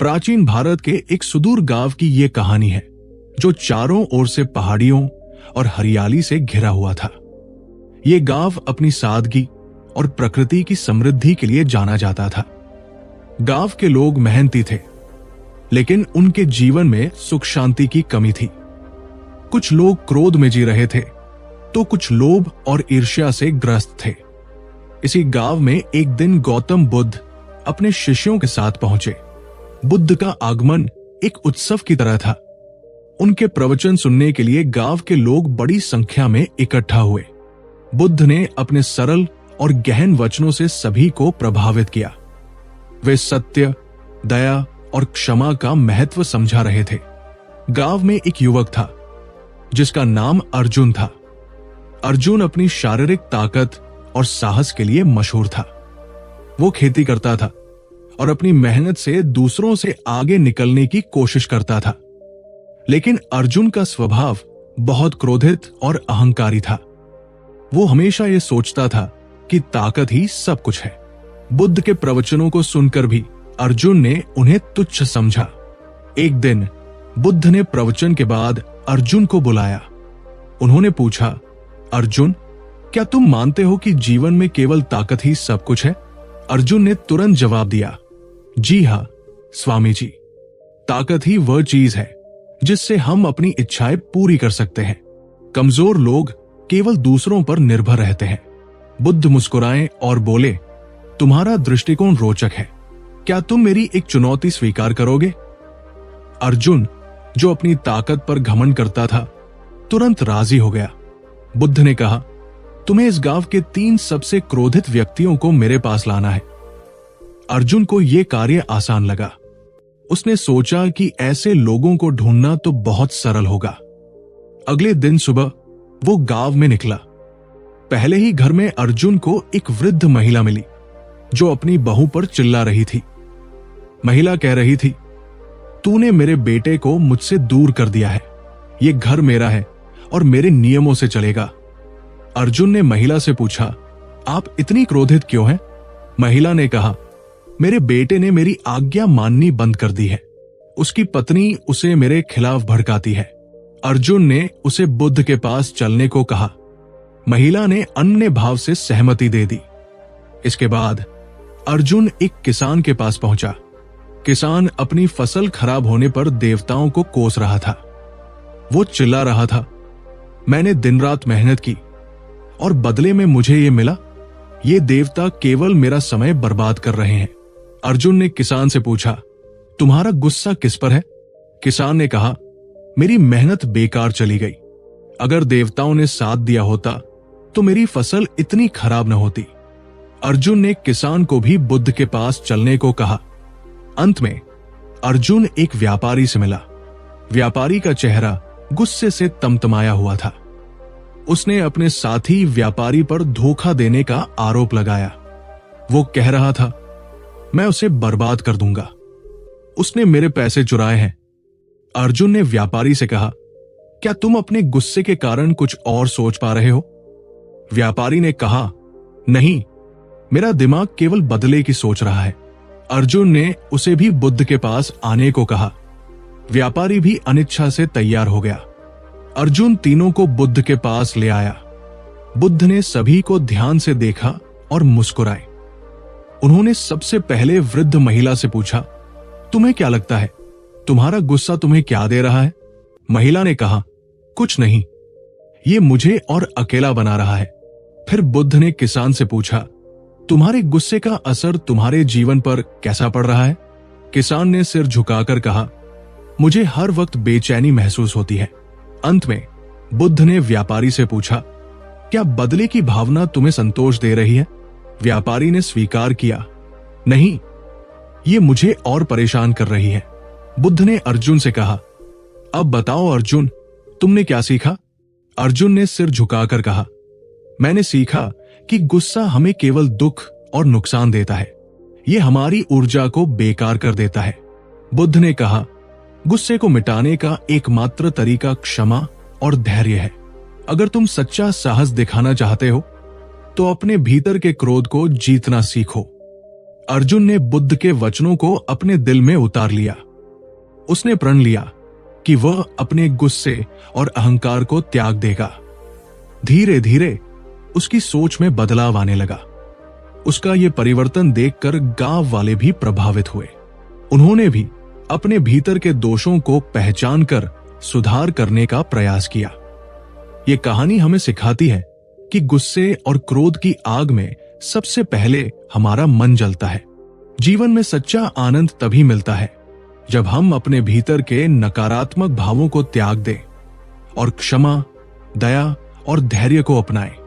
प्राचीन भारत के एक सुदूर गांव की ये कहानी है जो चारों ओर से पहाड़ियों और हरियाली से घिरा हुआ था। ये गांव अपनी सादगी और प्रकृति की समृद्धि के लिए जाना जाता था। गांव के लोग मेहनती थे, लेकिन उनके जीवन में सुख शांति की कमी थी। कुछ लोग क्रोध में जी रहे थे, तो कुछ लोभ और ईर्ष्या से ग्रस्त थे। इसी गांव में एक दिन गौतम बुद्ध अपने शिष्यों के साथ पहुंचे। बुद्ध का आगमन एक उत्सव की तरह था। उनके प्रवचन सुनने के लिए गांव के लोग बड़ी संख्या में इकट्ठा हुए। बुद्ध ने अपने सरल और गहन वचनों से सभी को प्रभावित किया। वे सत्य, दया और क्षमा का महत्व समझा रहे थे। गांव में एक युवक था जिसका नाम अर्जुन था। अर्जुन अपनी शारीरिक ताकत और साहस के लिए मशहूर था। वो खेती करता था और अपनी मेहनत से दूसरों से आगे निकलने की कोशिश करता था। लेकिन अर्जुन का स्वभाव बहुत क्रोधित और अहंकारी था। वो हमेशा ये सोचता था कि ताकत ही सब कुछ है। बुद्ध के प्रवचनों को सुनकर भी अर्जुन ने उन्हें तुच्छ समझा। एक दिन बुद्ध ने प्रवचन के बाद अर्जुन को बुलाया। उन्होंने पूछा, अर्जुन, क्या तुम मानते हो कि जीवन में केवल ताकत ही सब कुछ है? अर्जुन ने तुरंत जवाब दिया, जी हां स्वामी जी, ताकत ही वह चीज है जिससे हम अपनी इच्छाएं पूरी कर सकते हैं। कमजोर लोग केवल दूसरों पर निर्भर रहते हैं। बुद्ध मुस्कुराए और बोले, तुम्हारा दृष्टिकोण रोचक है। क्या तुम मेरी एक चुनौती स्वीकार करोगे? अर्जुन, जो अपनी ताकत पर घमंड करता था, तुरंत राजी हो गया। बुद्ध ने कहा, तुम्हें इस गांव के 3 सबसे क्रोधित व्यक्तियों को मेरे पास लाना है। अर्जुन को यह कार्य आसान लगा। उसने सोचा कि ऐसे लोगों को ढूंढना तो बहुत सरल होगा। अगले दिन सुबह वो गांव में निकला। पहले ही घर में अर्जुन को एक वृद्ध महिला मिली जो अपनी बहू पर चिल्ला रही थी। महिला कह रही थी, तूने मेरे बेटे को मुझसे दूर कर दिया है। ये घर मेरा है और मेरे नियमों से चलेगा। अर्जुन ने महिला से पूछा, आप इतनी क्रोधित क्यों हैं? महिला ने कहा, मेरे बेटे ने मेरी आज्ञा माननी बंद कर दी है। उसकी पत्नी उसे मेरे खिलाफ भड़काती है। अर्जुन ने उसे बुद्ध के पास चलने को कहा। महिला ने अन्य भाव से सहमति दे दी। इसके बाद अर्जुन एक किसान के पास पहुंचा। किसान अपनी फसल खराब होने पर देवताओं को कोस रहा था। वो चिल्ला रहा था, मैंने दिन रात मेहनत की और बदले में मुझे ये मिला। ये देवता केवल मेरा समय बर्बाद कर रहे हैं। अर्जुन ने किसान से पूछा, तुम्हारा गुस्सा किस पर है? किसान ने कहा, मेरी मेहनत बेकार चली गई। अगर देवताओं ने साथ दिया होता तो मेरी फसल इतनी खराब न होती। अर्जुन ने किसान को भी बुद्ध के पास चलने को कहा। अंत में अर्जुन एक व्यापारी से मिला। व्यापारी का चेहरा गुस्से से तमतमाया हुआ था। उसने अपने साथी व्यापारी पर धोखा देने का आरोप लगाया। वो कह रहा था, मैं उसे बर्बाद कर दूंगा। उसने मेरे पैसे चुराए हैं। अर्जुन ने व्यापारी से कहा, क्या तुम अपने गुस्से के कारण कुछ और सोच पा रहे हो? व्यापारी ने कहा, नहीं, मेरा दिमाग केवल बदले की सोच रहा है। अर्जुन ने उसे भी बुद्ध के पास आने को कहा। व्यापारी भी अनिच्छा से तैयार हो गया। अर्जुन तीनों को बुद्ध के पास ले आया। बुद्ध ने सभी को ध्यान से देखा और मुस्कुराए। उन्होंने सबसे पहले वृद्ध महिला से पूछा, तुम्हें क्या लगता है, तुम्हारा गुस्सा तुम्हें क्या दे रहा है? महिला ने कहा, कुछ नहीं, ये मुझे और अकेला बना रहा है। फिर बुद्ध ने किसान से पूछा, तुम्हारे गुस्से का असर तुम्हारे जीवन पर कैसा पड़ रहा है? किसान ने सिर झुकाकर कहा, मुझे हर वक्त बेचैनी महसूस होती है। अंत में बुद्ध ने व्यापारी से पूछा, क्या बदले की भावना तुम्हें संतोष दे रही है? व्यापारी ने स्वीकार किया, नहीं, ये मुझे और परेशान कर रही है। बुद्ध ने अर्जुन से कहा, अब बताओ अर्जुन, तुमने क्या सीखा? अर्जुन ने सिर झुकाकर कहा, मैंने सीखा कि गुस्सा हमें केवल दुख और नुकसान देता है। ये हमारी ऊर्जा को बेकार कर देता है। बुद्ध ने कहा, गुस्से को मिटाने का एकमात्र तरीका क्षमा और धैर्य है। अगर तुम सच्चा साहस दिखाना चाहते हो तो अपने भीतर के क्रोध को जीतना सीखो। अर्जुन ने बुद्ध के वचनों को अपने दिल में उतार लिया। उसने प्रण लिया कि वह अपने गुस्से और अहंकार को त्याग देगा। धीरे धीरे उसकी सोच में बदलाव आने लगा। उसका यह परिवर्तन देखकर गांव वाले भी प्रभावित हुए। उन्होंने भी अपने भीतर के दोषों को पहचान कर सुधार करने का प्रयास किया। यह कहानी हमें सिखाती है कि गुस्से और क्रोध की आग में सबसे पहले हमारा मन जलता है। जीवन में सच्चा आनंद तभी मिलता है जब हम अपने भीतर के नकारात्मक भावों को त्याग दें और क्षमा, दया और धैर्य को अपनाएं।